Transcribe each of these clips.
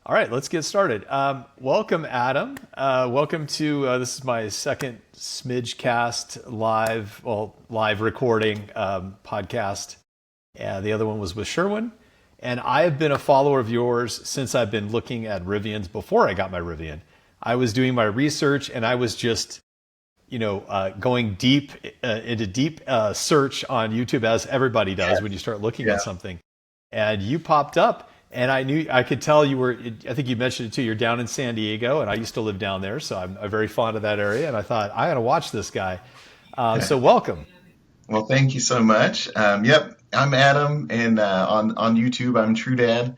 All right, let's get started. Welcome, Adam. Welcome to this is my second Smidgecast live recording podcast. The other one was with Sherwin, and I have been a follower of yours since I've been looking at Rivians before I got my Rivian. I was doing my research, and I was just going deep into deep search on YouTube, as everybody does when you start looking Yeah. at something. And you popped up, and I could tell you were. I think you mentioned it too. You're down in San Diego, and I used to live down there, so I'm very fond of that area. And I thought I got to watch this guy. So welcome. Well, thank you so much. Yep, I'm Adam, and on YouTube, I'm True Dad.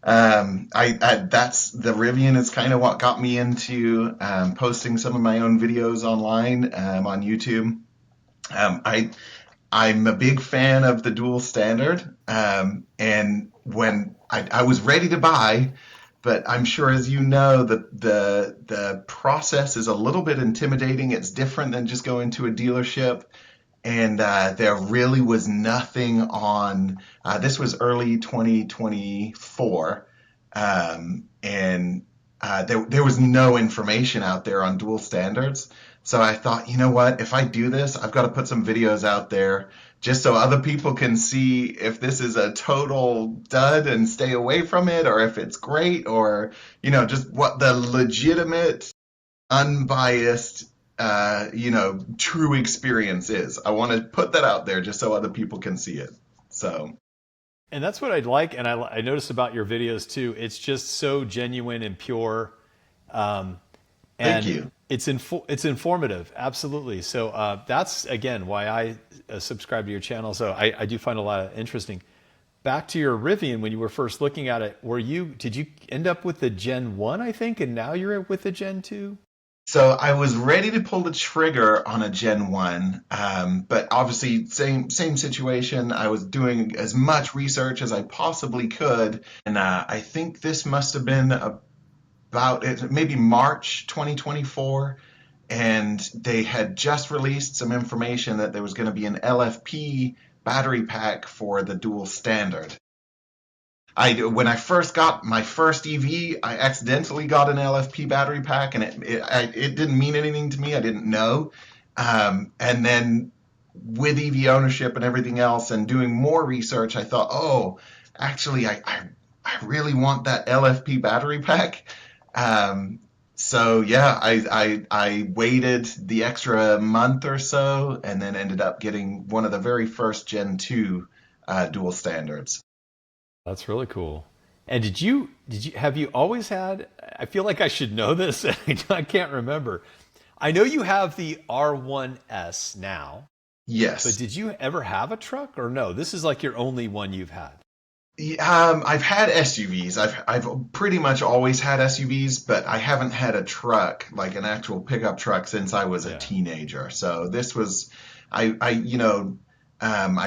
I that's the Rivian is kind of what got me into posting some of my own videos online on YouTube. I I'm a big fan of the dual standard, and when I was ready to buy, but I'm sure as you know, the process is a little bit intimidating. It's different than just going to a dealership. And there really was nothing on. This was early 2024, and there was no information out there on dual standards. So I thought, you know what? If I do this, I've got to put some videos out there just so other people can see if this is a total dud and stay away from it, or if it's great, or just what the legitimate unbiased, true experience is. I want to put that out there just so other people can see it. So, And that's what I'd like, and I noticed about your videos too. It's just so genuine and pure, um, thank and you. it's informative, absolutely. So that's again why I subscribe to your channel. So I do find a lot of interesting. Back to your Rivian, when you were first looking at it, did you end up with the Gen 1, I think, and now you're with the Gen 2? So I was ready to pull the trigger on a Gen 1, but obviously same situation. I was doing as much research as I possibly could, and I think this must have been about maybe March 2024, and they had just released some information that there was going to be an LFP battery pack for the dual standard. When I first got my first EV, I accidentally got an LFP battery pack, and it didn't mean anything to me. I didn't know, and then with EV ownership and everything else, and doing more research, I thought, oh, actually, I really want that LFP battery pack. Um, so yeah, I waited the extra month or so, and then ended up getting one of the very first Gen 2 dual standards. That's really cool. And did you have you always had? I feel like I should know this. I can't remember. I know you have the R1S now, but Yes. did you ever have a truck or no? This is like your only one you've had. I've had SUVs. I've pretty much always had SUVs, but I haven't had a truck, like an actual pickup truck, since I was a Yeah. teenager. So this was, I've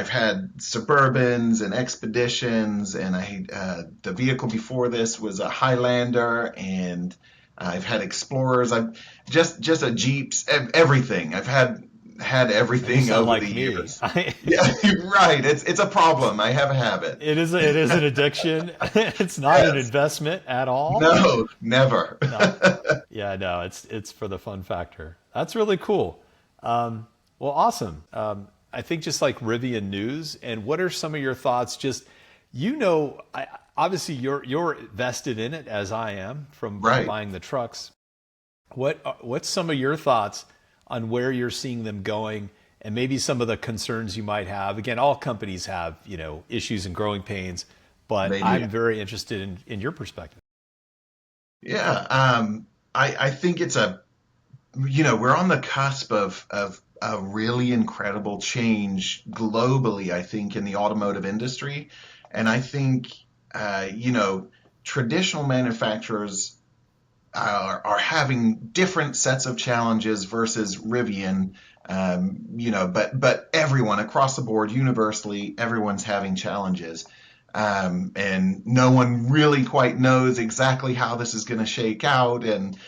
had Suburbans and Expeditions, and the vehicle before this was a Highlander, and I've had Explorers. I've just a Jeeps, everything. I've had You everything sound over the like me. years. Yeah, right. It's a problem. I have a habit. It is an addiction. It's not an Yes. investment at all. No, never. No. Yeah, no, it's for the fun factor. That's really cool. Well, awesome. I think just like Rivian news, and what are some of your thoughts? Just obviously you're vested in it as I am from Right. buying the trucks. What's some of your thoughts on where you're seeing them going, and maybe some of the concerns you might have? Again, all companies have issues and growing pains, but They do. I'm very interested in your perspective. Yeah. I think we're on the cusp of a really incredible change globally, I think, in the automotive industry. And I think, traditional manufacturers are having different sets of challenges versus Rivian. But everyone across the board, universally, everyone's having challenges. And no one really quite knows exactly how this is going to shake out. And,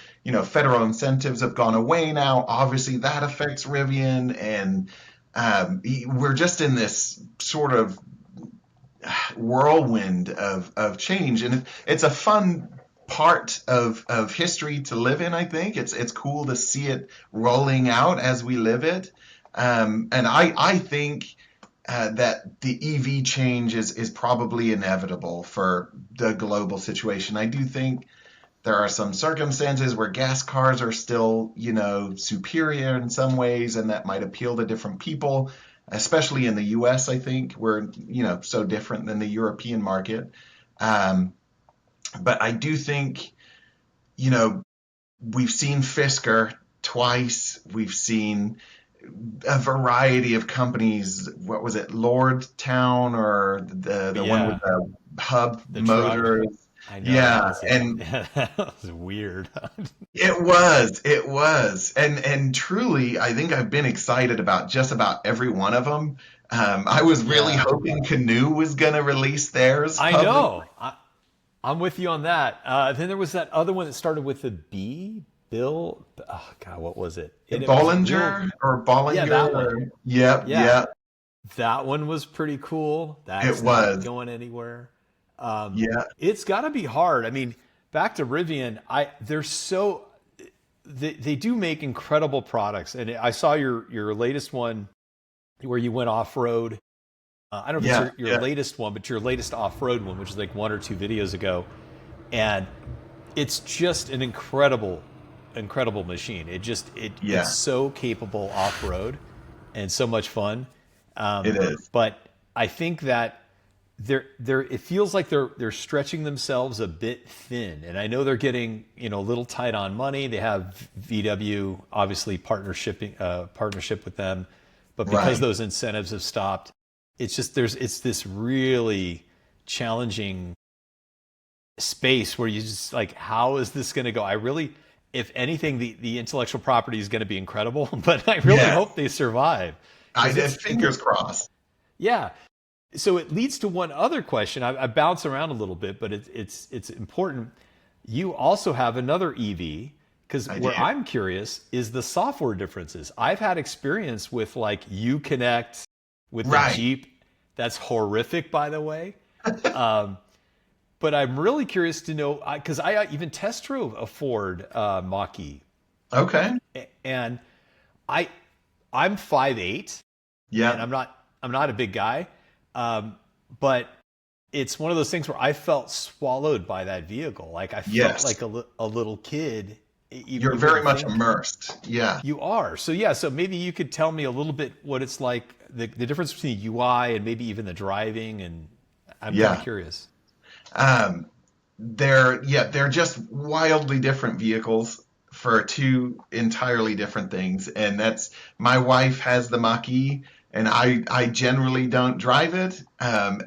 federal incentives have gone away now. Obviously, that affects Rivian. And we're just in this sort of whirlwind of change. And it's a fun part of history to live in. I think it's cool to see it rolling out as we live it. And I think that the EV change is probably inevitable for the global situation. I do think there are some circumstances where gas cars are still, superior in some ways, and that might appeal to different people, especially in the US. I think we're, so different than the European market. Um, but I do think, you know, we've seen Fisker twice. We've seen a variety of companies. What was it, Lordstown, or the one with Yeah, the hub the truck. motors? I know that Yeah, was and that was weird. it was, and truly, I think I've been excited about just about every one of them. I was really Yeah, hoping Canoe was gonna release theirs I publicly. know. I'm with you on that. Then there was that other one that started with a B. Bill. Oh God, what was it? It was real. Bollinger or Yeah, Bollinger, that one. or yep, Yeah, yep, that one was pretty cool. it That's not was. going anywhere. Um, Yeah, it's got to be hard. I mean, back to Rivian. They're so they do make incredible products, and I saw your latest one where you went off road. I don't know if it's yeah, your yeah, latest one, but your latest off road one, which is like 1 or 2 videos ago, and it's just an incredible machine. It's yeah. so capable off road and so much fun. It is. But I think that they're it feels like they're stretching themselves a bit thin, and I know they're getting a little tight on money. They have VW obviously partnership with them, but because Right. those incentives have stopped, it's this really challenging space where you just like, how is this going to go? I really, if anything, the intellectual property is going to be incredible, but I really Yeah. hope they survive I because did. Fingers crossed. yeah. So it leads to one other question. I bounce around a little bit, but it's important. You also have another EV because I where do. I'm curious is the software differences. I've had experience with like Uconnect with the Right. Jeep. That's horrific, by the way. Um, but I'm really curious to know because I even test drove a Ford Mach-E, Okay. and I I'm 5'8", and Yeah. I'm not a big guy, um, but it's one of those things where I felt swallowed by that vehicle. Like I felt Yes. like a little kid. You're You very wouldn't much think immersed. Yeah. you are. So yeah, so maybe you could tell me a little bit what it's like, the difference between the UI and maybe even the driving, and I'm kind of Yeah. curious. Um, they're just wildly different vehicles for two entirely different things. And that's my wife has the Mach-E, and I generally don't drive it. And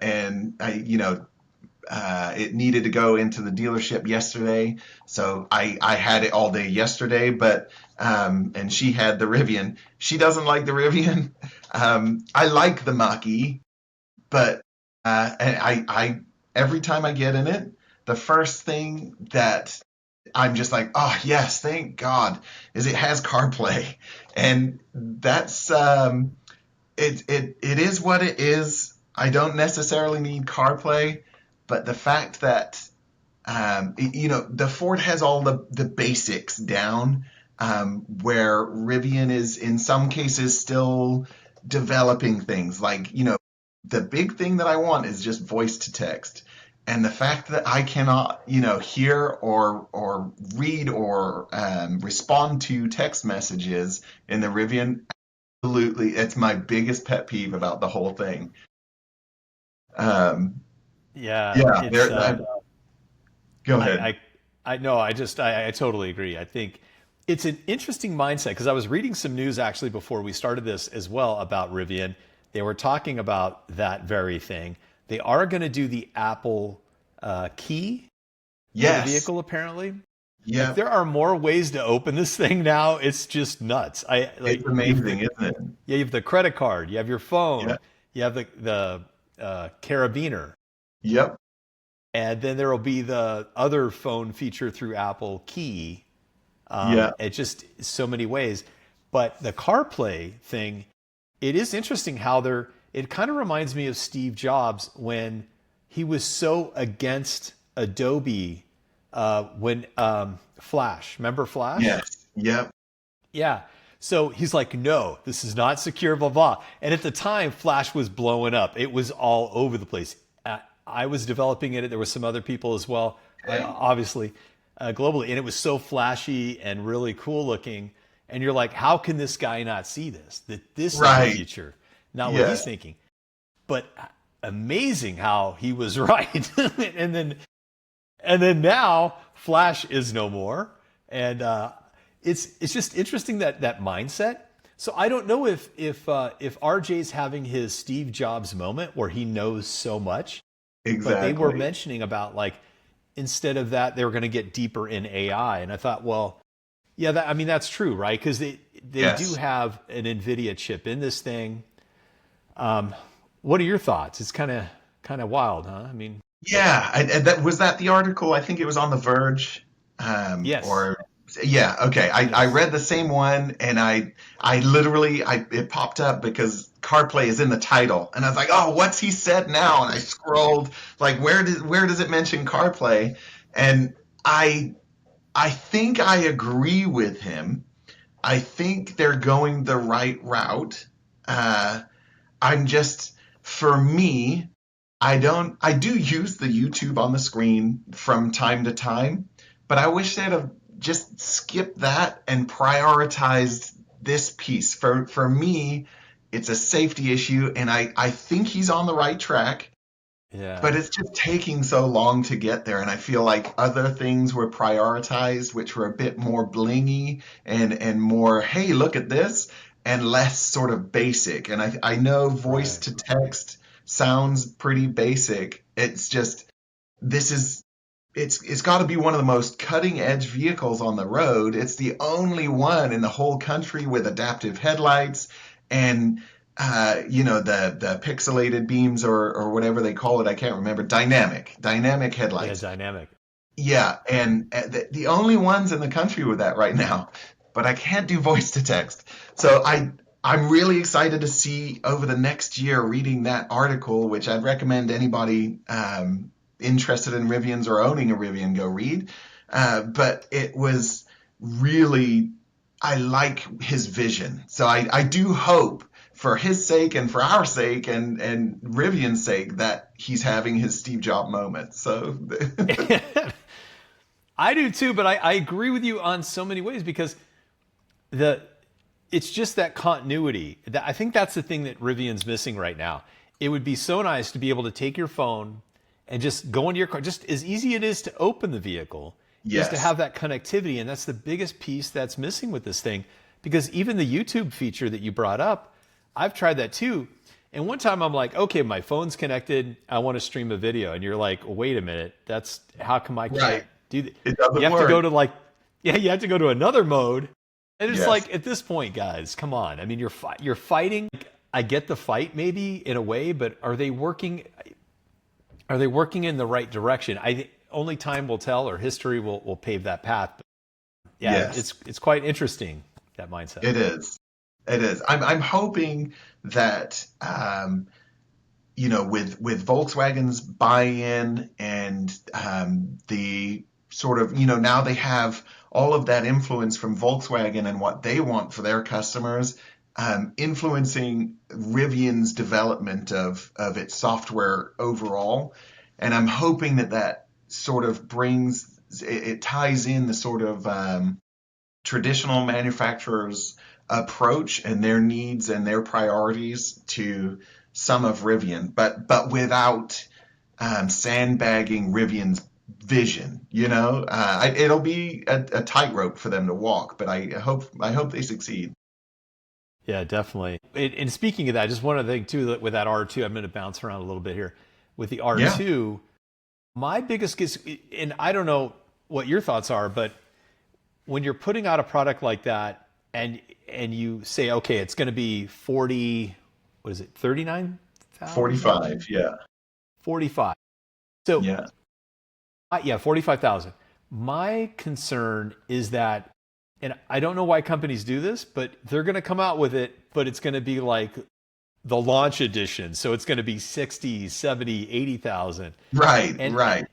it needed to go into the dealership yesterday, so I had it all day yesterday. But and she had the Rivian. She doesn't like the Rivian. I like the Mach-E, but and I every time I get in it, the first thing that I'm just like, oh yes, thank God, is it has CarPlay, and that's it is what it is. I don't necessarily need CarPlay, but the fact that the Ford has all the basics down, where Rivian is in some cases still developing things. Like, the big thing that I want is just voice to text. And the fact that I cannot, hear or read or respond to text messages in the Rivian, absolutely, it's my biggest pet peeve about the whole thing. Um, Yeah, yeah, go I, ahead. I, I know. I totally agree. I think it's an interesting mindset because I was reading some news actually before we started this as well about Rivian. They were talking about that very thing. They are going to do the Apple key for the Yes. vehicle, apparently. Like Yep. there are more ways to open this thing now. It's just nuts. I It's like you have amazing, isn't it? you have the credit card, you have your phone, Yeah. you have the carabiner, Yep. and then there will be the other phone feature through Apple Key. Yeah. It just so many ways. But the CarPlay thing, it is interesting how they're. It kind of reminds me of Steve Jobs when he was so against Adobe when Flash, remember Flash? Yes. Yep. Yeah. So he's like, no, this is not secure, blah, blah. And at the time, Flash was blowing up. It was all over the place. I was developing it. There were some other people as well, Okay. obviously, globally. And it was so flashy and really cool looking. And you're like, how can this guy not see this? That this is the Right. future, not what he's Yes. thinking. But amazing how he was right. And then now Flash is no more, and it's just interesting that mindset. So I don't know if RJ's having his Steve Jobs moment where he knows so much, but they were Exactly. mentioning about like instead of that they were going to get deeper in AI, and I thought, well, yeah, I mean that's true, right? Because they do Yes. have an NVIDIA chip in this thing. What are your thoughts? It's kind of wild, huh? I mean, Yeah, and that was that the article. I think it was on The Verge, yes, or yeah, okay. I yes. read the same one, and I literally it popped up because CarPlay is in the title, and I was like, oh, what's he said now? And I scrolled like where does it mention CarPlay? And I I think I agree with him. I think they're going the right route. Uh, I'm just, for me, I do use the YouTube on the screen from time to time, but I wish they'd have just skipped that and prioritized this piece. For me, it's a safety issue, and I think he's on the right track, Yeah. but it's just taking so long to get there. And I feel like other things were prioritized, which were a bit more blingy and more, hey, look at this, and less sort of basic. And I know voice Right. to text sounds pretty basic. It's just this is it's got to be one of the most cutting edge vehicles on the road. It's the only one in the whole country with adaptive headlights and the pixelated beams or whatever they call it. I can't remember. Dynamic Yeah, headlights. dynamic. Yeah, and the only ones in the country with that right now. But I can't do voice to text. So I'm really excited to see over the next year reading that article, which I'd recommend anybody interested in Rivians or owning a Rivian go read. But it was really, I like his vision. So I do hope for his sake and for our sake and Rivian's sake that he's having his Steve Jobs moment. So I do too, but I agree with you on so many ways because the it's just that continuity. I think that's the thing that Rivian's missing right now. It would be so nice to be able to take your phone and just go into your car. Just as easy it is to open the vehicle, is to yes, have that connectivity. And that's the biggest piece that's missing with this thing. Because even the YouTube feature that you brought up, I've tried that too. And one time I'm like, okay, my phone's connected. I want to stream a video. And you're like, wait a minute. That's how come I can't right. do that? It You doesn't have to go work. to like, yeah, you have to go to another mode. And it's Yes. like at this point, guys, come on. I mean, you're fighting. I get the fight maybe in a way, but are they working? Are they working in the right direction? Only time will tell, or history will pave that path. But yeah, Yes. it's quite interesting, that mindset. It is. It is. I'm hoping that with Volkswagen's buy-in and the sort of now they have all of that influence from Volkswagen and what they want for their customers, influencing Rivian's development of its software overall. And I'm hoping that sort of it ties in the sort of traditional manufacturers' approach and their needs and their priorities to some of Rivian, but without sandbagging Rivian's vision. It'll be a tightrope for them to walk, but I hope they succeed. Yeah, definitely. And speaking of that, just one other thing too, with that R2, I'm going to bounce around a little bit here. With the Yeah, R2, my biggest gets, and I don't know what your thoughts are, but when you're putting out a product like that and you say, okay, it's going to be 40, what is it, 39,000, 45. Yeah, 45. So yeah, yeah, 45,000. My concern is that, and I don't know why companies do this, but they're going to come out with it, but it's going to be like the launch edition. So it's going to be 60, 70, 80,000. right, And right.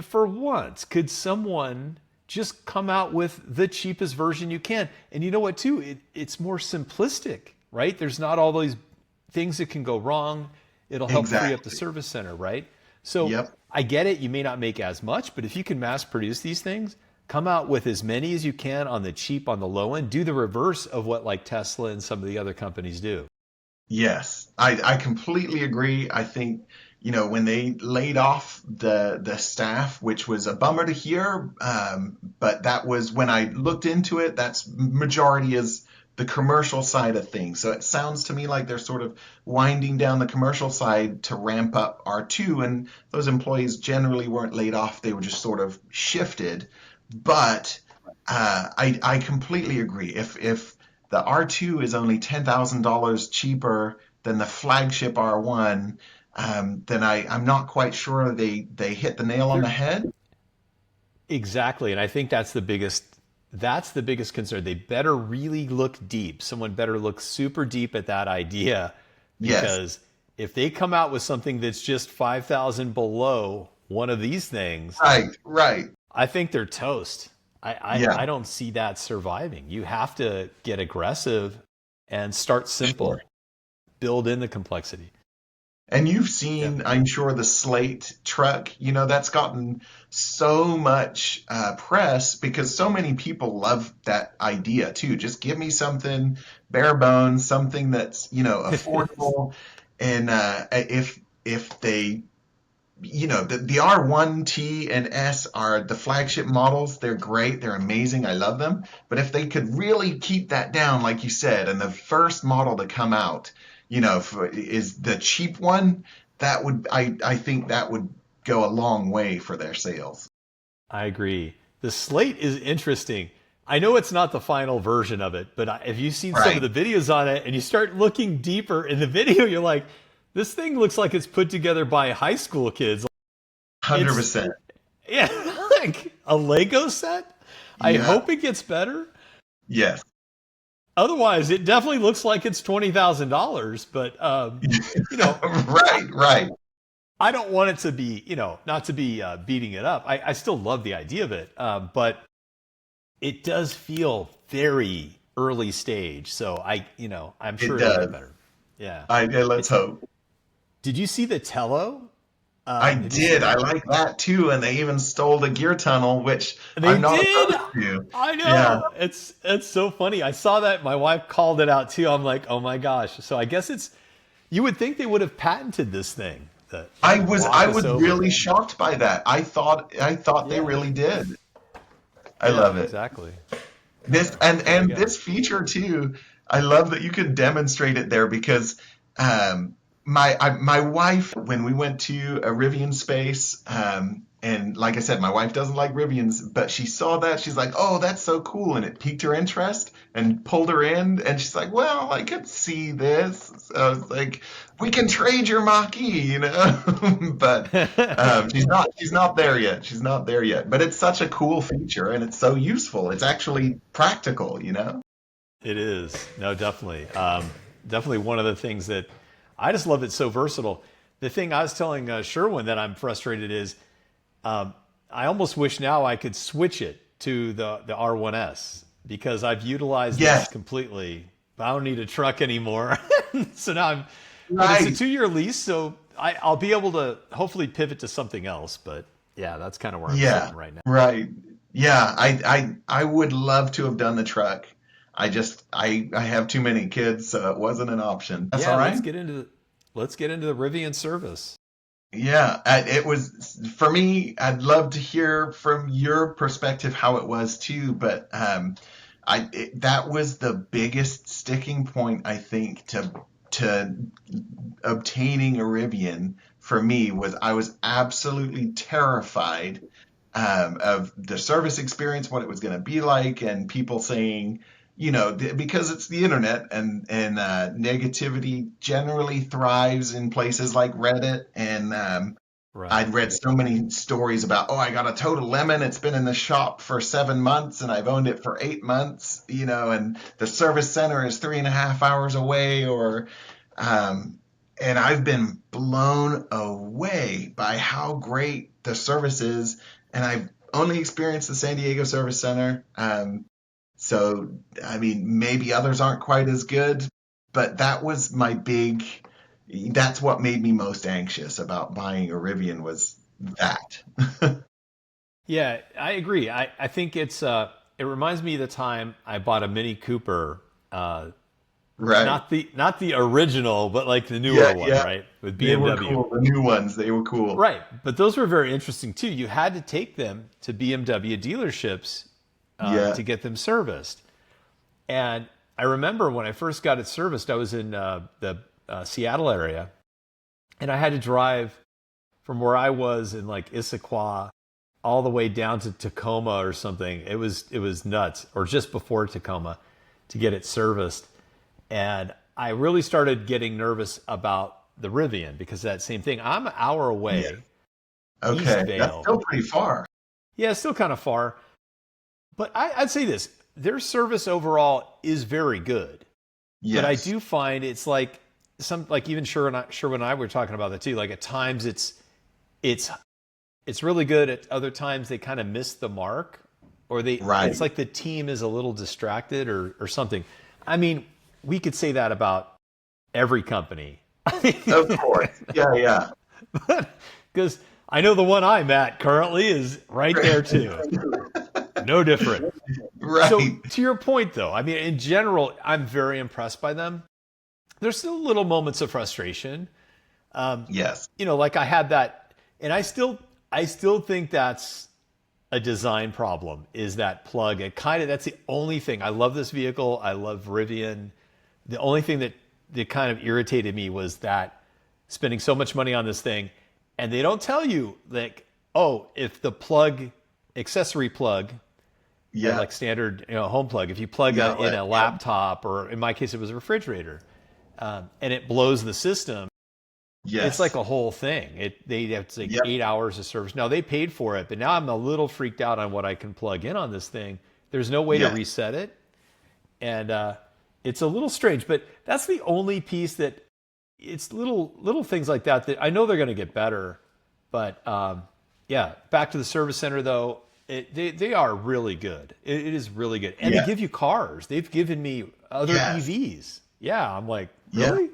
for once, could someone just come out with the cheapest version you can? And you know what, too? It's more simplistic, right? There's not all these things that can go wrong. It'll help free up the Exactly. service center, right? So Yep. I get it. You may not make as much, but if you can mass produce these things, come out with as many as you can on the cheap, on the low end. Do the reverse of what like Tesla and some of the other companies do. Yes, I completely agree. I think, when they laid off the staff, which was a bummer to hear, but that was when I looked into it, that's majority is the commercial side of things. So it sounds to me like they're sort of winding down the commercial side to ramp up R2, and those employees generally weren't laid off, they were just sort of shifted. But I completely agree. If the R2 is only $10,000 cheaper than the flagship R1, then I'm not quite sure they hit the nail on the They're head. exactly, and I think that's the biggest concern. They better really look deep. Someone better look super deep at that idea, Yes, because if they come out with something that's just 5,000 below one of these things, right, right. I think they're toast. I Yeah, don't see that surviving. You have to get aggressive and start sure. simple, build in the complexity. And you've Yeah. seen, I'm sure, the Slate truck, that's gotten so much press because so many people love that idea too. Just give me something bare bones, something that's, affordable. And if they the R1T and S are the flagship models. They're great. They're amazing. I love them. But if they could really keep that down, like you said, and the first model to come out, is the cheap one, I think that would go a long way for their sales. I agree. The slate is interesting. I know it's not the final version of it, but have you seen some of Right. the videos on it and you start looking deeper in the video, you're like, this thing looks like it's put together by high school kids. It's 100%. yeah, like a Lego set. I Yeah. hope it gets better. Yes. Otherwise, it definitely looks like it's $20,000. But I, Right. Right. I don't want it to be, not to be beating it up. I still love the idea of it, but it does feel very early stage. So I'm It sure it'll get does. better. Yeah. Let's It's. hope. Did you see the Tello? I Have you seen did. I that? like that too. And they even stole the gear tunnel, which They I'm not did. opposed to. I Yeah. know. It's so funny. I saw that. My wife called it out too. I'm like, oh my gosh. So I guess it's. You would think they would have patented this thing that I walk us was over. really shocked by that. I thought they Yeah. really did. I Yeah. love it. Exactly. This There you and go. this feature too, I love that you can demonstrate it there because my wife, when we went to a Rivian space, and like I said, my wife doesn't like Rivians, but she saw that, she's like, "Oh, that's so cool," and it piqued her interest and pulled her in, and she's like, "Well, I could see this." So I was like, "We can trade your Mach-E," but she's not there yet. She's not there yet. But it's such a cool feature and it's so useful. It's actually practical. It is. No, definitely. Definitely one of the things that I just love. It's so versatile. The thing I was telling Sherwin that I'm frustrated is um, I almost wish now I could switch it to the R1S because I've utilized this Yes, completely. I don't need a truck anymore. So now but it's a right. 2-year lease, so I'll be able to hopefully pivot to something else. But yeah, that's kind of where I'm Yeah, sitting right now. right. Yeah, I would love to have done the truck. I have too many kids, so it wasn't an option. That's all Yeah, right. let's get into the Rivian service. Yeah, it was for me. I'd love to hear from your perspective how it was too, but that was the biggest sticking point I think to obtaining a Rivian for me was I was absolutely terrified of the service experience, what it was going to be like, and people saying, because it's the internet and negativity generally thrives in places like Reddit, and I'd Right. read so many stories about, oh, I got a Total Lemon. It's been in the shop for 7 months and I've owned it for 8 months, and the service center is 3.5 hours away, or um, and I've been blown away by how great the service is. And I've only experienced the San Diego Service Center. So, I mean, maybe others aren't quite as good, but that's what made me most anxious about buying a Rivian was that. Yeah, I agree. I think it reminds me of the time I bought a Mini Cooper, uh, Right. not the original, but like the newer Yeah, one, yeah. right? With They were BMW. cool. The new ones, they were cool. Right. But those were very interesting too. You had to take them to BMW dealerships Yeah. to get them serviced. And I remember when I first got it serviced, I was in the Seattle area, and I had to drive from where I was in like Issaquah all the way down to Tacoma or something. It was nuts, or just before Tacoma, to get it serviced. And I really started getting nervous about the Rivian because of that same thing. I'm an hour Yeah. away, East Okay. That's Vale. still pretty far. Yeah, still kind of far, but I'd say this: their service overall is very good. But I Yes. do find it's like like even Sherwin and I were talking about that too. Like at times it's it's really good. At other times they kind of miss the mark, or it's Right. like the team is a little distracted or something. I mean, we could say that about every company. Of course. Yeah, yeah. Because I know the one I'm at currently is right there too. No different. So Right. to your point though, I mean, in general, I'm very impressed by them. There's still little moments of frustration. Um, Yes. like I had that, and I still think that's a design problem. Is that plug? And kind of that's the only thing. I love this vehicle. I love Rivian. The only thing that kind of irritated me was that spending so much money on this thing, and they don't tell you like, oh, if the plug accessory plug Yeah. like standard home plug, if you plug Yeah. in Like, a yeah. laptop, or in my case it was a refrigerator, and it blows the system, it's like Yes. a whole thing. They have to like Yep. 8 hours of service. Now they paid for it, but now I'm a little freaked out on what I can plug in on this thing. There's no way to Yes. reset it, and it's a little strange. But that's the only piece that it's little things like that I know they're going to get better. But yeah, back to the service center though. They are really good. It is really good, and they Yeah. give you cars. They've given me other Yes. EVs. Yeah, I'm like, Yeah. really?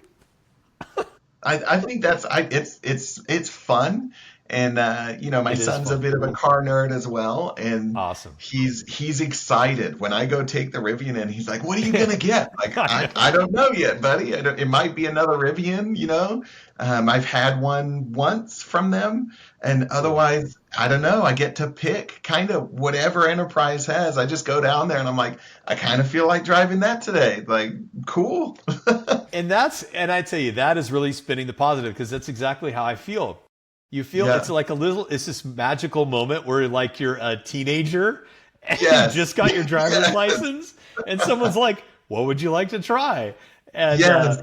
I think it's fun. And my It is son's a fun. bit of a car nerd as well, and Awesome. he's excited when I go take the Rivian in. He's like, "What are you gonna get?" Like, I I know. don't know yet, buddy. It might be another Rivian, you know. I've had one once from them, and Cool. otherwise, I don't know. I get to pick kind of whatever Enterprise has. I just go down there and I'm like, I kind of feel like driving that today. Like, cool. And I tell you, that is really spinning the positive, because that's exactly how I feel. You feel it's Yeah. like it's this magical moment where like you're a teenager and you Yes. just got your driver's Yes. license, and someone's like, "What would you like to try?" And Yes.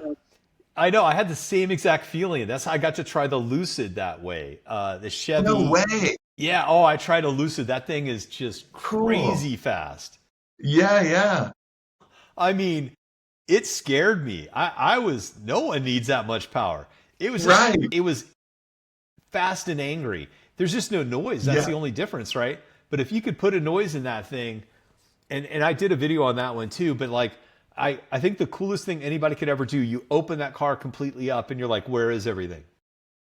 I know I had the same exact feeling. That's how I got to try the Lucid that way. The No Chevy. way. Yeah. Oh, I tried a Lucid. That thing is just Cool. crazy fast. Yeah, yeah. I mean, it scared me. I was no one needs that much power. Right. It was fast and angry. There's just no noise. That's Yeah. the only difference, right? But if you could put a noise in that thing, and I did a video on that one too, but like I think the coolest thing anybody could ever do, you open that car completely up and you're like, where is everything?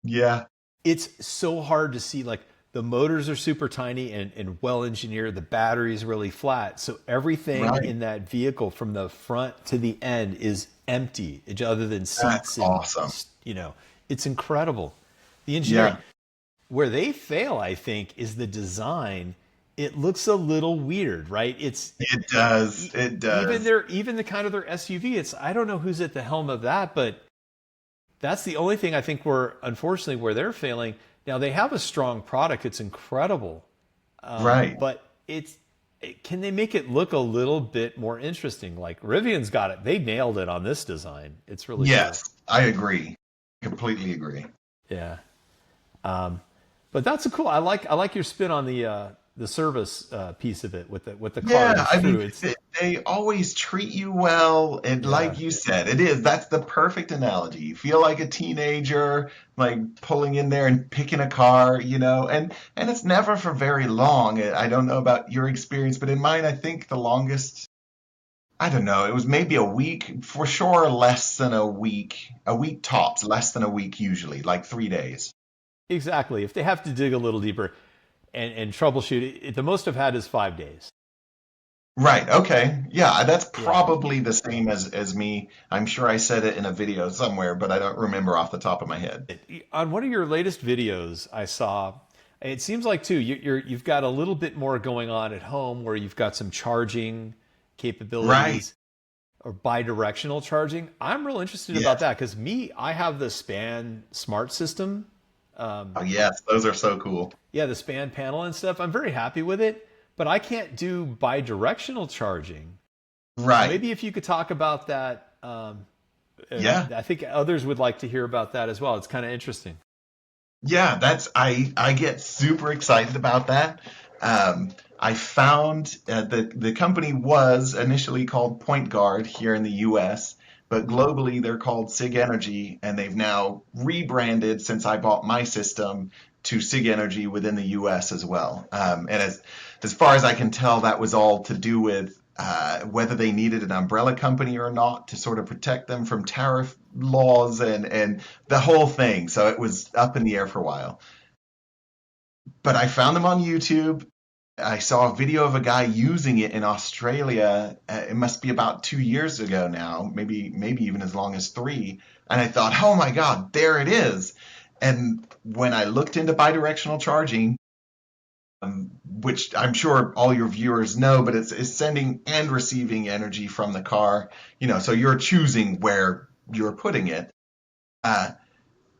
Yeah. It's so hard to see. Like the motors are super tiny and well engineered. The battery is really flat. So everything Right. in that vehicle from the front to the end is empty, other than That's seats and, awesome. it's incredible. The engineering. Yeah. Where they fail, I think, is the design. It looks a little weird, right? It does. E- It even does. even the kind of their SUV. I don't know who's at the helm of that, but that's the only thing I think unfortunately where they're failing. Now they have a strong product; it's incredible, Right. but can they make it look a little bit more interesting? Like Rivian's got it; they nailed it on this design. It's really cool. Yes, I agree. Completely agree. Yeah, um, but that's a cool. I like your spin on the service piece of it with the cars. Yeah, It's I true. mean, It's they always treat you well. And Yeah, like you said, it is, that's the perfect analogy. You feel like a teenager, like pulling in there and picking a car, and it's never for very long. I don't know about your experience, but in mine, I think the longest, I don't know, it was maybe a week, for sure, less than a week tops, less than a week usually, like 3 days. exactly. If they have to dig a little deeper and troubleshoot it, the most I've had is 5 days. Right. Okay. Yeah, that's Yeah. probably the same as me. I'm sure I said it in a video somewhere, but I don't remember off the top of my head. On one of your latest videos, I saw. It seems like too you've got a little bit more going on at home where you've got some charging Right. capabilities or bi-directional charging. I'm real interested about Yes. that because me, I have the Span smart system. Oh, yes. Those are so cool. Yeah, the Span panel and stuff. I'm very happy with it, but I can't do bi-directional charging. So Right. maybe if you could talk about that, Yeah. I think others would like to hear about that as well. It's kind of interesting. Yeah, I get super excited about that. I found the company was initially called Point Guard here in the US, but globally they're called Sig Energy, and they've now rebranded since I bought my system to Sig Energy within the US as well. And as far as I can tell, that was all to do with whether they needed an umbrella company or not to sort of protect them from tariff laws and the whole thing. So it was up in the air for a while. But I found them on YouTube. I saw a video of a guy using it in Australia. It must be about 2 years ago now, maybe even as long as three. And I thought, oh my God, there it is. And when I looked into bidirectional charging, which I'm sure all your viewers know, but it's sending and receiving energy from the car, so you're choosing where you're putting it. Uh,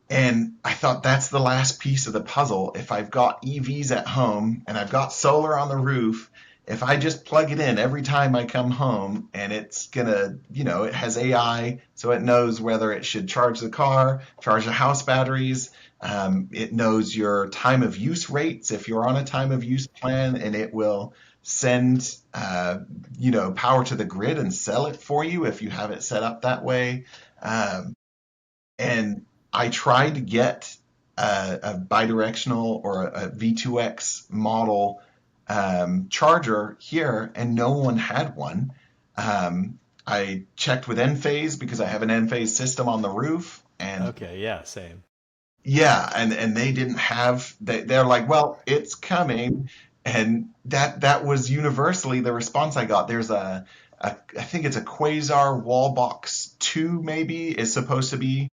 and I thought that's the last piece of the puzzle. If I've got EVs at home and I've got solar on the roof, if I just plug it in every time I come home and it's gonna, it has AI, so it knows whether it should charge the car, charge the house batteries. It knows your time of use rates if you're on a time of use plan, and it will send, power to the grid and sell it for you if you have it set up that way. Um, and I tried to get a bidirectional or a V2X model charger here, and no one had one. I checked with Enphase because I have an Enphase system on the roof, and Okay, yeah, same. yeah, and they didn't have. They're like, well, it's coming, and that was universally the response I got. There's I think it's a Quasar Wallbox 2 maybe is supposed to be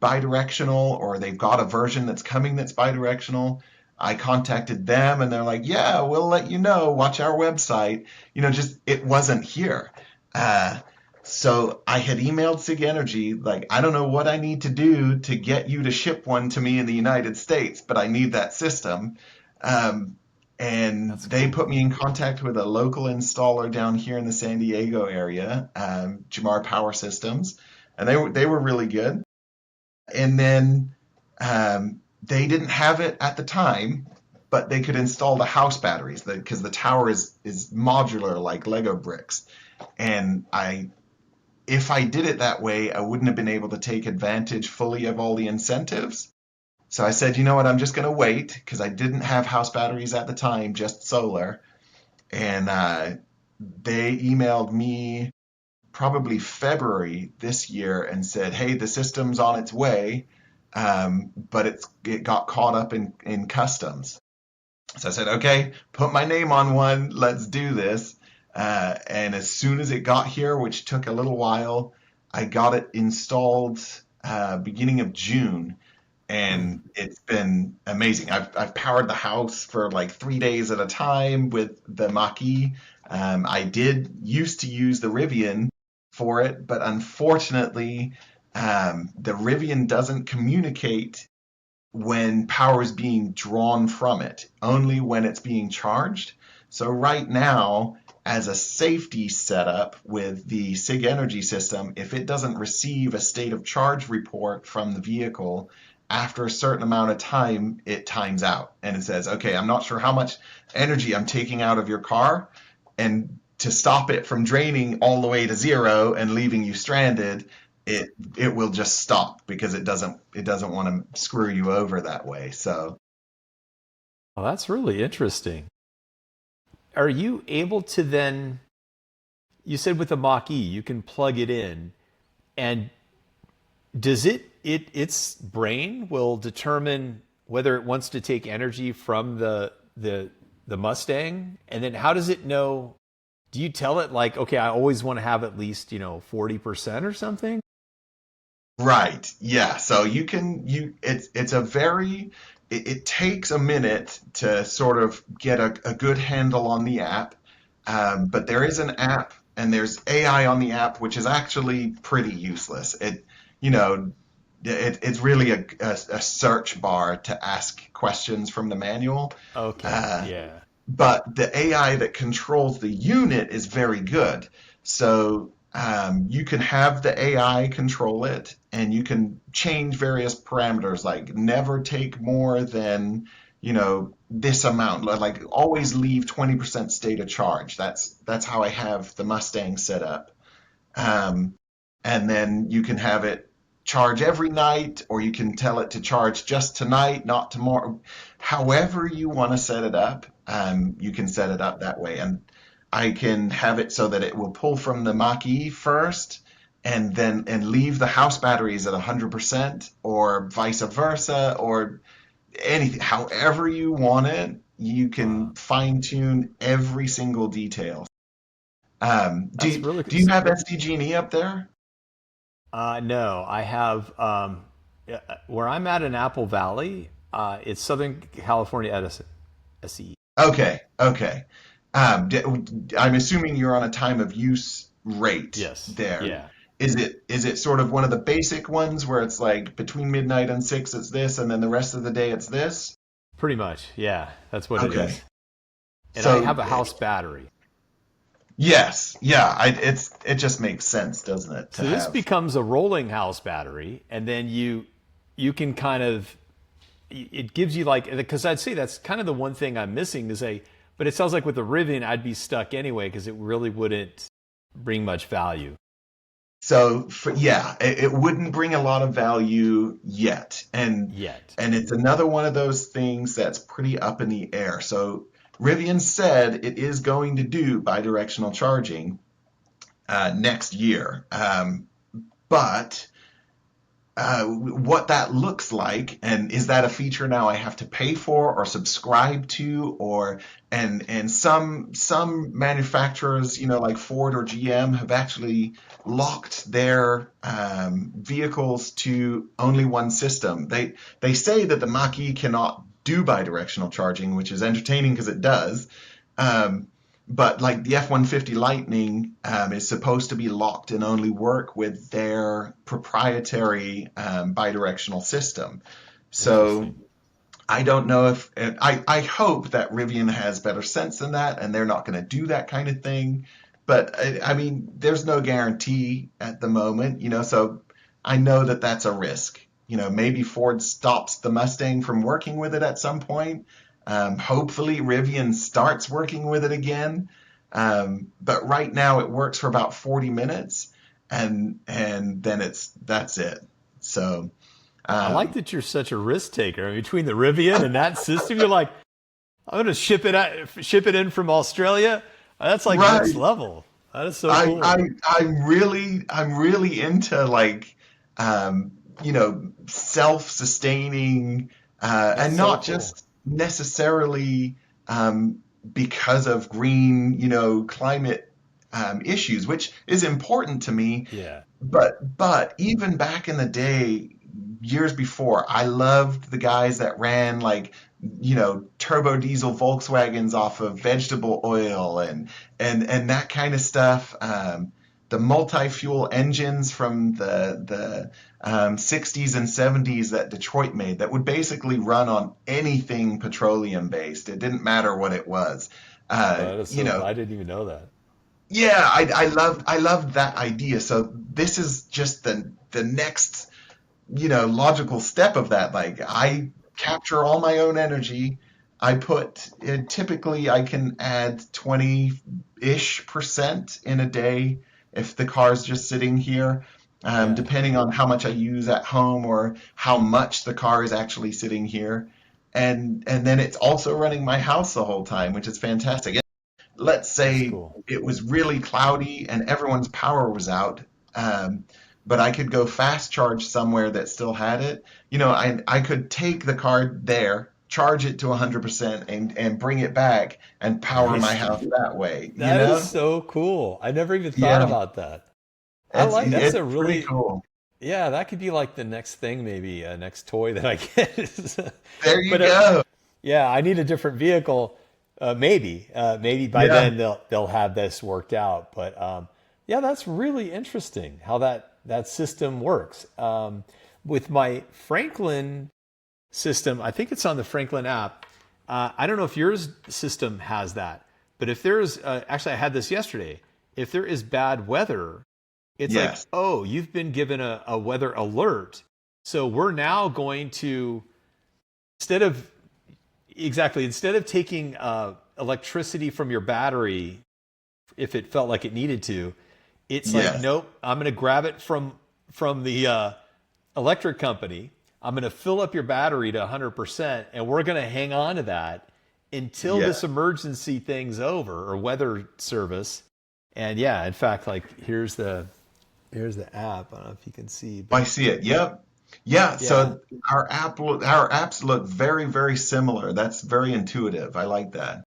bidirectional, or they've got a version that's coming that's bidirectional. I contacted them and they're like, yeah, we'll let you know. Watch our website. Just it wasn't here. Uh, so I had emailed Sig Energy, like, I don't know what I need to do to get you to ship one to me in the United States, but I need that system. Um, and That's they cool. put me in contact with a local installer down here in the San Diego area, Jamar Power Systems, and they were really good. And then they didn't have it at the time, but they could install the house batteries because the tower is modular like Lego bricks. And if I did it that way, I wouldn't have been able to take advantage fully of all the incentives. So I said, you know what, I'm just going to wait because I didn't have house batteries at the time, just solar. And they emailed me probably February this year and said, "Hey, the system's on its way, but it got caught up in customs." So I said, "Okay, put my name on one. Let's do this." And as soon as it got here, which took a little while, I got it installed beginning of June, and it's been amazing. I've powered the house for like 3 days at a time with the Mach-E. I did used to use the Rivian for it, but unfortunately, the Rivian doesn't communicate when power is being drawn from it, only when it's being charged. So right now, as a safety setup with the SIG Energy system, if it doesn't receive a state of charge report from the vehicle, after a certain amount of time, it times out and it says, okay, I'm not sure how much energy I'm taking out of your car. And to stop it from draining all the way to zero and leaving you stranded, it will just stop because it doesn't want to screw you over that way. So Well, that's really interesting. Are you able to then, you said with the Mach-E, you can plug it in, and does its brain will determine whether it wants to take energy from the Mustang? And then how does it know? Do you tell it like, okay, I always want to have at least, 40% or something? right, yeah. So it's a very it takes a minute to sort of get a good handle on the app. But there is an app and there's AI on the app, which is actually pretty useless. You know, it's really a search bar to ask questions from the manual. Okay, Uh, yeah. but the AI that controls the unit is very good. So you can have the AI control it, and you can change various parameters, like never take more than this amount. Like always leave 20% state of charge. That's how I have the Mustang set up. Um, and then you can have it charge every night, or you can tell it to charge just tonight, not tomorrow. However you want to set it up, you can set it up that way. And I can have it so that it will pull from the Mach-E first and leave the house batteries at 100%, or vice versa, or anything. However you want it, you Wow. can fine tune every single detail. That's really Do you have SDG&E up there? no, I have where I'm at in Apple Valley, it's Southern California Edison, SE. Okay, okay. I'm assuming you're on a time of use rate Yes. there. Yeah. Is it sort of one of the basic ones where it's like between midnight and 6 it's this, and then the rest of the day it's this? Pretty much. Yeah, that's what it Okay. is. And I So have a house battery. yes, yeah, it just makes sense, doesn't it, to So this have. becomes a rolling house battery, and then you can kind of, it gives you like, because I'd say that's kind of the one thing I'm missing is a, but it sounds like with the Rivian I'd be stuck anyway because it really wouldn't bring much value So yeah, it wouldn't bring a lot of value yet, and yet. and it's another one of those things that's pretty up in the air. So Rivian said it is going to do bidirectional charging next year, but what that looks like, and is that a feature now I have to pay for or subscribe to, or and some manufacturers, like Ford or GM, have actually locked their vehicles to only one system. They say that the Mach-E cannot do bidirectional charging, which is entertaining because it does. Um, but like the F-150 Lightning is supposed to be locked and only work with their proprietary bidirectional system. So Interesting. I don't know if I hope that Rivian has better sense than that, and they're not going to do that kind of thing. But I mean, there's no guarantee at the moment, So I know that that's a risk. Maybe Ford stops the Mustang from working with it at some point. Hopefully, Rivian starts working with it again. But right now, it works for about 40 minutes, and then that's it. So. I like Um, that you're such a risk taker. I mean, between the Rivian and that system, you're like, I'm gonna ship it in from Australia. That's like next right. level. That is so I, I cool. I'm really into like self-sustaining That's and so not cool. just necessarily because of green, climate issues, which is important to me. Yeah. But even back in the day, years before, I loved the guys that ran like turbo diesel Volkswagens off of vegetable oil and that kind of stuff. The multi-fuel engines from the 60s and 70s that Detroit made that would basically run on anything petroleum based. It didn't matter what it was. Uh, That is you so cool. know, I didn't even know that. yeah, I loved that idea. So this is just the next logical step of that. Like I capture all my own energy, I put typically I can add 20-ish% in a day if the car's just sitting here, Yeah. depending on how much I use at home or how much the car is actually sitting here. And then it's also running my house the whole time, which is fantastic. Let's That's say cool. it was really cloudy and everyone's power was out, um, but I could go fast charge somewhere that still had it. I could take the card there, charge it to 100% and bring it back and power my Nice. house that way, you That is know? so cool. I never even thought Yeah, about that. I like that's it's a pretty really cool. yeah, that could be like the next thing maybe, next toy that I get. There you But go. yeah, I need a different vehicle. Maybe by Yeah. then they'll have this worked out. But yeah, that's really interesting how that system works. With my Franklin system, I think it's on the Franklin app. I don't know if yours system has that, but if there's actually, I had this yesterday. If there is bad weather, it's like, Yes. oh, you've been given a weather alert. So we're now going to, instead of instead of taking electricity from your battery if it felt like it needed to, it's like, Yes. nope, I'm going to grab it from the electric company. I'm going to fill up your battery to 100%, and we're going to hang on to that until Yeah. this emergency thing's over or weather service. And yeah, in fact, like here's the app. I don't know if you can see, I but see it. Yep. Yeah. yeah, So our apps look very, very similar. That's very intuitive. I like that.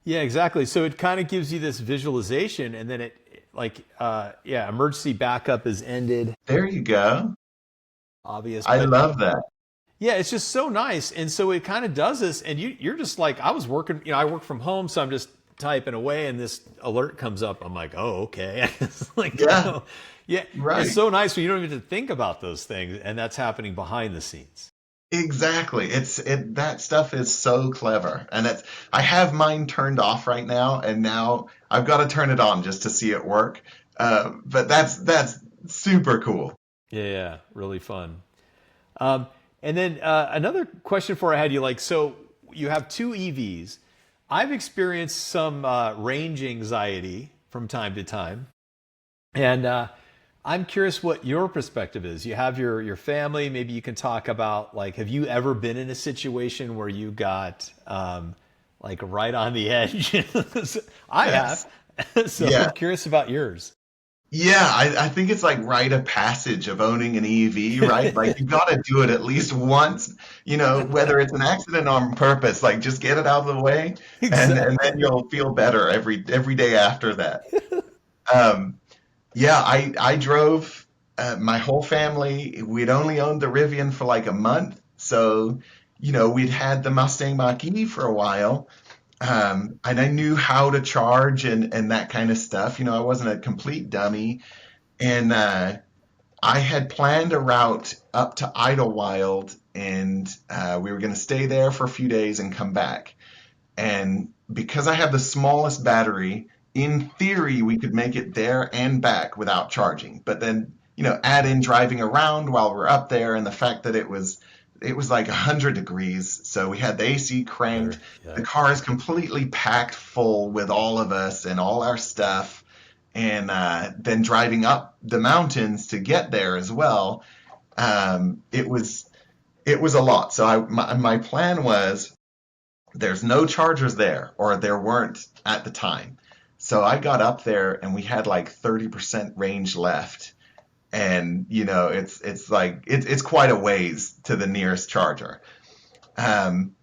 yeah, exactly. So it kind of gives you this visualization, and then it like yeah, emergency backup is ended, There you go. obvious, I but love that. yeah, it's just so nice. And so it kind of does this, and you're just like, I was working, I work from home, so I'm just typing away, and this alert comes up. I'm like, oh, okay. It's like, Yeah, oh, yeah, it's right. so nice when you don't even have to think about those things, and that's happening behind the scenes. Exactly. That stuff is so clever. And I have mine turned off right now, and now I've got to turn it on just to see it work. But that's super cool. Yeah, yeah, really fun. Um, and then another question for I had you like, so you have two EVs. I've experienced some range anxiety from time to time. And I'm curious what your perspective is. You have your family. Maybe you can talk about like, have you ever been in a situation where you got like right on the edge? I Yes. have. So Yeah. I'm curious about yours. Yeah, I think it's like rite of passage of owning an EV, right? Like you got to do it at least once, whether it's an accident on purpose, like just get it out of the way and Exactly. then you'll feel better every day after that. Um, Yeah, I drove my whole family. We'd only owned the Rivian for like a month, so we'd had the Mustang Mach-E for a while, and I knew how to charge and that kind of stuff. I wasn't a complete dummy, and I had planned a route up to Idlewild, and we were going to stay there for a few days and come back. And because I have the smallest battery, in theory, we could make it there and back without charging. But then, add in driving around while we're up there and the fact that it was like 100 degrees. So we had the AC cranked. Sure. The Yeah. car is completely packed full with all of us and all our stuff. And then driving up the mountains to get there as well. It was a lot. So my plan was there's no chargers there, or there weren't at the time. So I got up there and we had like 30% range left. And it's like it's quite a ways to the nearest charger. Um,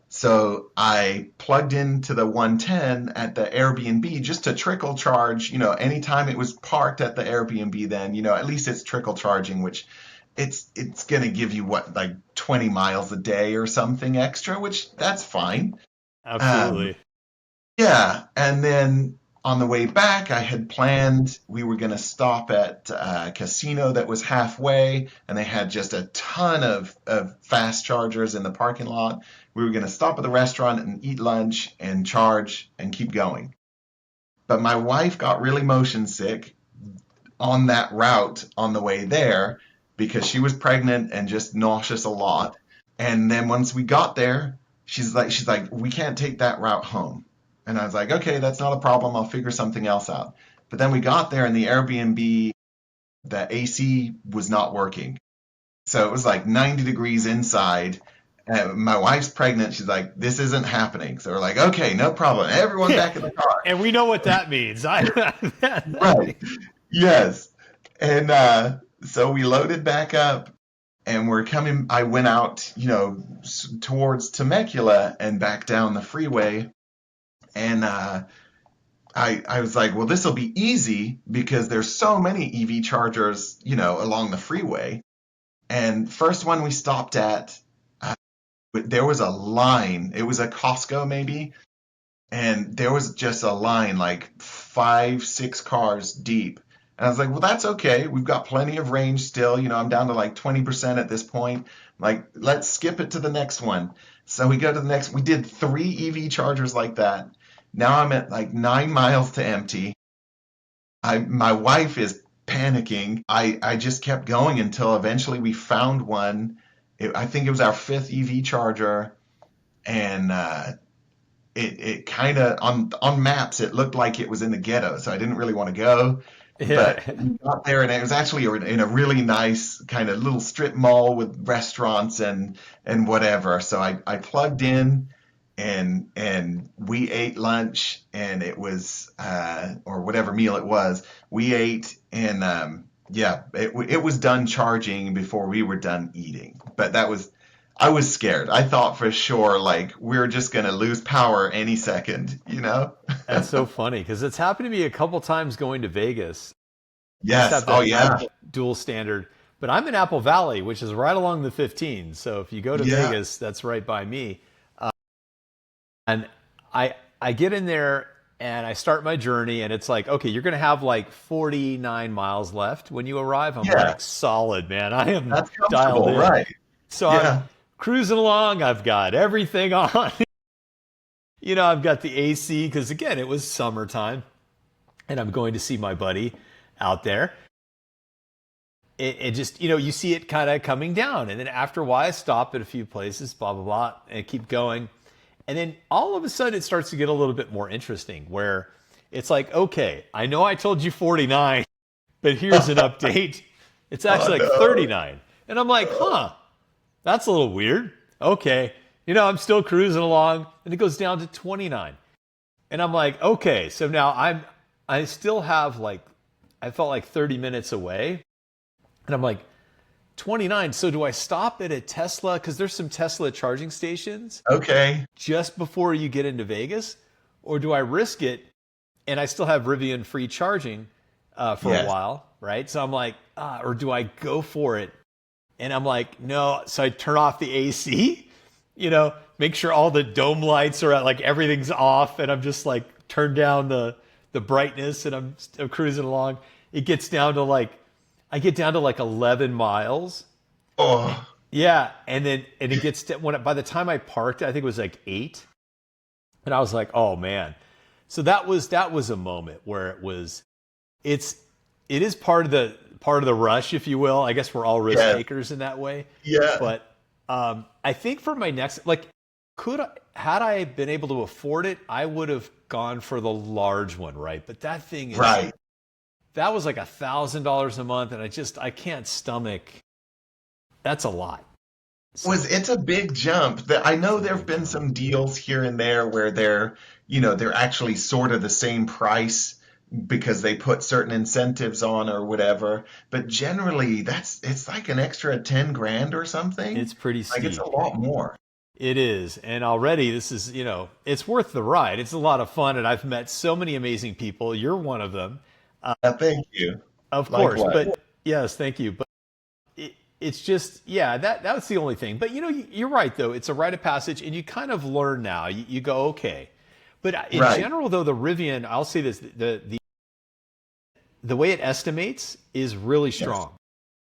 so I plugged into the 110 at the Airbnb just to trickle charge, anytime it was parked at the Airbnb, then, at least it's trickle charging, which it's gonna give you what, like 20 miles a day or something extra, which that's fine. Um, Absolutely. yeah, and then on the way back, I had planned we were going to stop at a casino that was halfway, and they had just a ton of fast chargers in the parking lot. We were going to stop at the restaurant and eat lunch and charge and keep going. But my wife got really motion sick on that route on the way there because she was pregnant and just nauseous a lot. And then once we got there, she's like, we can't take that route home. And I was like, okay, that's not a problem. I'll figure something else out. But then we got there and the Airbnb, the AC was not working. So it was like 90 degrees inside. My wife's pregnant. She's like, this isn't happening. So we're like, okay, no problem. Everyone back in the car. And we know what that means. Right. Yes. And so we loaded back up and we're coming. I went out, towards Temecula and back down the freeway. And I was like, well, this will be easy because there's so many EV chargers, along the freeway. And first one we stopped at, there was a line. It was a Costco maybe, and there was just a line like 5, 6 cars deep. And I was like, well, that's okay. We've got plenty of range still. I'm down to like 20% at this point. Like, let's skip it to the next one. So we go to the next. We did 3 EV chargers like that. Now I'm at like 9 miles to empty. My wife is panicking. I just kept going until eventually we found one. I think it was our fifth EV charger, and it kind of on maps it looked like it was in the ghetto, so I didn't really want to go. Yeah. But we got there, and it was actually in a really nice kind of little strip mall with restaurants and whatever. So I plugged in, and we ate lunch, and it was or whatever meal it was, we ate, and yeah, it was done charging before we were done eating. But I was scared. I thought for sure like we are just gonna lose power any second, you know? That's so funny because it's happened to me a couple times going to Vegas. I just Yes. have Oh that yeah. dual standard. But I'm in Apple Valley, which is right along the 15. So if you go to Yeah. Vegas, that's right by me. And I get in there and I start my journey, and it's like, okay, you're going to have like 49 miles left when you arrive. I'm Yeah. like, solid, man. I am That's dialed comfortable, in. right? So I'm Yeah. cruising along. I've got everything on. I've got the AC because again, it was summertime, and I'm going to see my buddy out there. It just, you see it kind of coming down. And then after a while, I stop at a few places, blah, blah, blah, and keep going. And then all of a sudden, it starts to get a little bit more interesting where it's like, okay, I know I told you 49, but here's an update. It's Oh actually like no. 39. And I'm like, huh, that's a little weird. Okay. I'm still cruising along, and it goes down to 29. And I'm like, okay, so now I still have like, I felt like 30 minutes away. And I'm like, 29. So do I stop at a Tesla? Because there's some Tesla charging stations Okay. just before you get into Vegas, or do I risk it and I still have Rivian free charging for a Yes. while, right? So I'm like, or do I go for it? And I'm like, no. So I turn off the AC, make sure all the dome lights are at, like everything's off, and I'm just like turn down the brightness, and I'm cruising along. It gets down to like I get down to like 11 miles. Oh, Yeah, and it gets to, by the time I parked, I think it was like 8, and I was like, oh man. So that was a moment where it's it is part of the rush, if you will. I guess we're all risk yes. takers in that way, Yeah. but I think for my next, like, had I been able to afford it, I would have gone for the large one, right? But Right. that was like $1,000 a month, and I can't stomach. That's a lot. So It's a big jump. That I it's know a there have big been jump. some deals here and there where they're actually sort of the same price because they put certain incentives on or whatever. But generally, it's like an extra 10 grand or something. It's pretty Like it's a steep. lot more. It is. And already this is, it's worth the ride. It's a lot of fun. And I've met so many amazing people. You're one of them, Thank you. of course. Likewise. But yes, thank you. But it's just, yeah, that's the only thing. But you're right, though. It's a rite of passage. And you kind of learn now. You go, okay. But in Right. general, though, the Rivian, I'll say this, the way it estimates is really Yes. strong.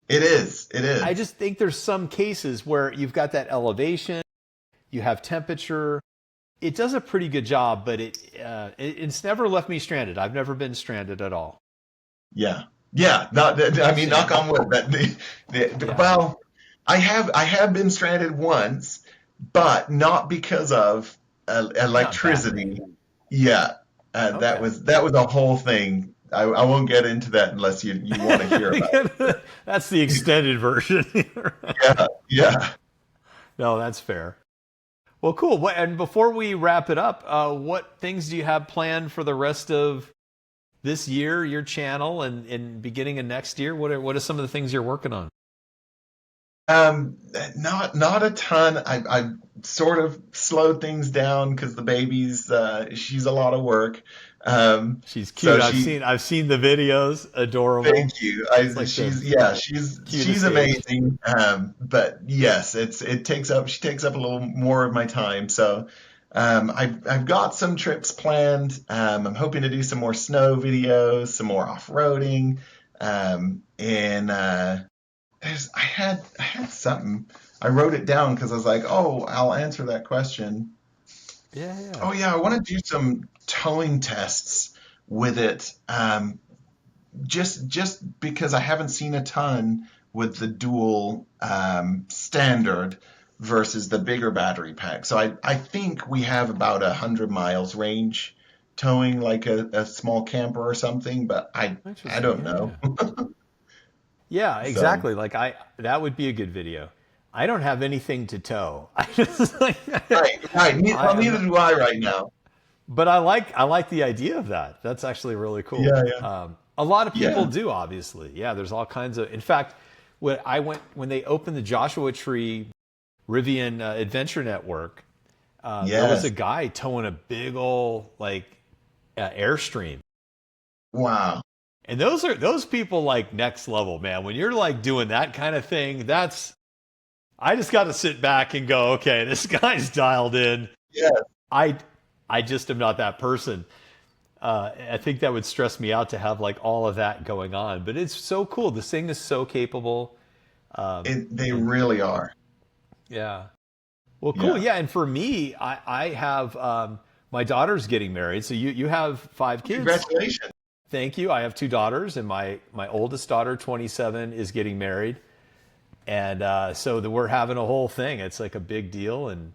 It is. It I is. just think there's some cases where you've got that elevation, you have temperature. It does a pretty good job, but it's never left me stranded. I've never been stranded at all. Yeah. Yeah. Not, I mean, knock Same. on wood. But Yeah. well, I have been stranded once, but not because of Not electricity. battery. Yeah, Okay. that was a whole thing. I won't get into that unless you want to hear about That's the extended version. it. Yeah, yeah. No, that's fair. Well, cool. And before we wrap it up, what things do you have planned for the rest of this year, your channel, and beginning of next year? What are some of the things you're working on? Um, not a ton. I sort of slowed things down because the baby's she's a lot of work. She's So cute. she I've seen the videos. Adorable. Thank you. It's like the She's cutest age. amazing. But yes, it takes up she takes up a little more of my time. So I've got some trips planned. I'm hoping to do some more snow videos, some more off-roading. And I had something. I wrote it down because I was like, oh, I'll answer that question. Yeah, yeah. Oh yeah, I want to do some towing tests with it. Just because I haven't seen a ton with the dual standard versus the bigger battery pack. So I think we have about 100 miles range towing like a small camper or something, but I Interesting. don't Yeah, know. yeah. Yeah, So exactly. Like that would be a good video. I don't have anything to tow. I just like right. I Well, am neither not, do I right now. but I like the idea of that. That's actually really cool. Yeah, yeah, A lot of people yeah. do, obviously. Yeah, there's all kinds of. In fact, when they opened the Joshua Tree Rivian Adventure Network, there was a Yes. guy towing a big old like Airstream. Wow. And those people like next level, man. When you're like doing that kind of thing, that's I just got to sit back and go, okay, this guy's dialed in. Yeah. I I just am not that person. I think that would stress me out to have like all of that going on. But it's so cool. This thing is so capable. They And really are. yeah, well, cool. Yeah. Yeah, and for me, I have my daughter's getting married. So you have five kids. Congratulations. Thank you. I have two daughters, and my oldest daughter, 27, is getting married. And we're having a whole thing. It's like a big deal, and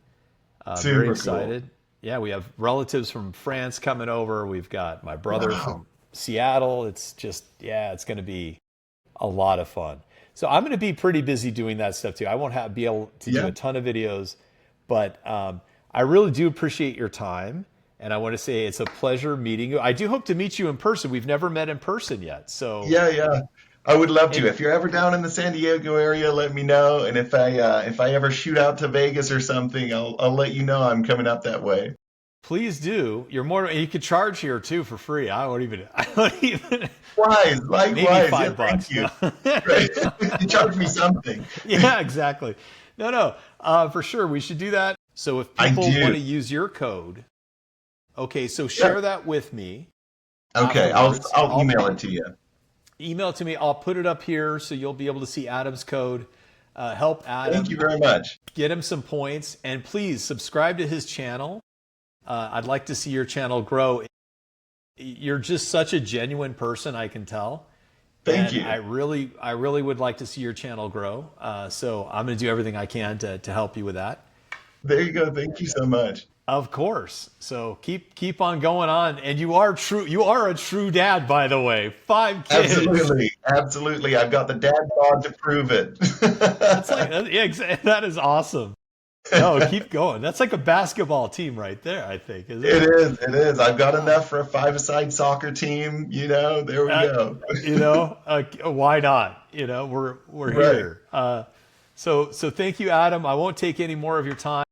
very Super cool. excited. Yeah, we have relatives from France coming over. We've got my brother Wow. from Seattle. It's just, yeah, it's going to be a lot of fun. So I'm going to be pretty busy doing that stuff too. I won't be able to do Yeah. a ton of videos, but I really do appreciate your time. And I want to say it's a pleasure meeting you. I do hope to meet you in person. We've never met in person yet. So, Yeah, yeah. I would love to. and If you're ever down in the San Diego area, let me know. And if I ever shoot out to Vegas or something, I'll let you know I'm coming up that way. please do. You could charge here too for free. I don't even, maybe Likewise. Yeah, thank $5. you. No. Right. You charge me something. Yeah, exactly. No. For sure. We should do that. So if I people want do. to use your code, okay, so Yeah. share that with me Okay. afterwards. I'll email it to you. Email it to me. I'll put it up here so you'll be able to see Adam's code. Help Thank you Adam, very much. get him some points, and please subscribe to his channel. I'd like to see your channel grow. You're just such a genuine person, I can tell, Thank and you. I really would like to see your channel grow. So I'm going to do everything I can to help you with that. There you go. Thank you so much. Of course. So keep on going on, and you are true. You are a true dad, by the way. 5 kids. Absolutely. Absolutely. I've got the dad bod to prove it. That's like yeah, that is awesome. No, keep going. That's like a basketball team right there. I think, isn't It it? is. It is. I've got Ah, enough for a five-a-side soccer team. There we uh, go. why not? We're Right. here. So thank you, Adam. I won't take any more of your time.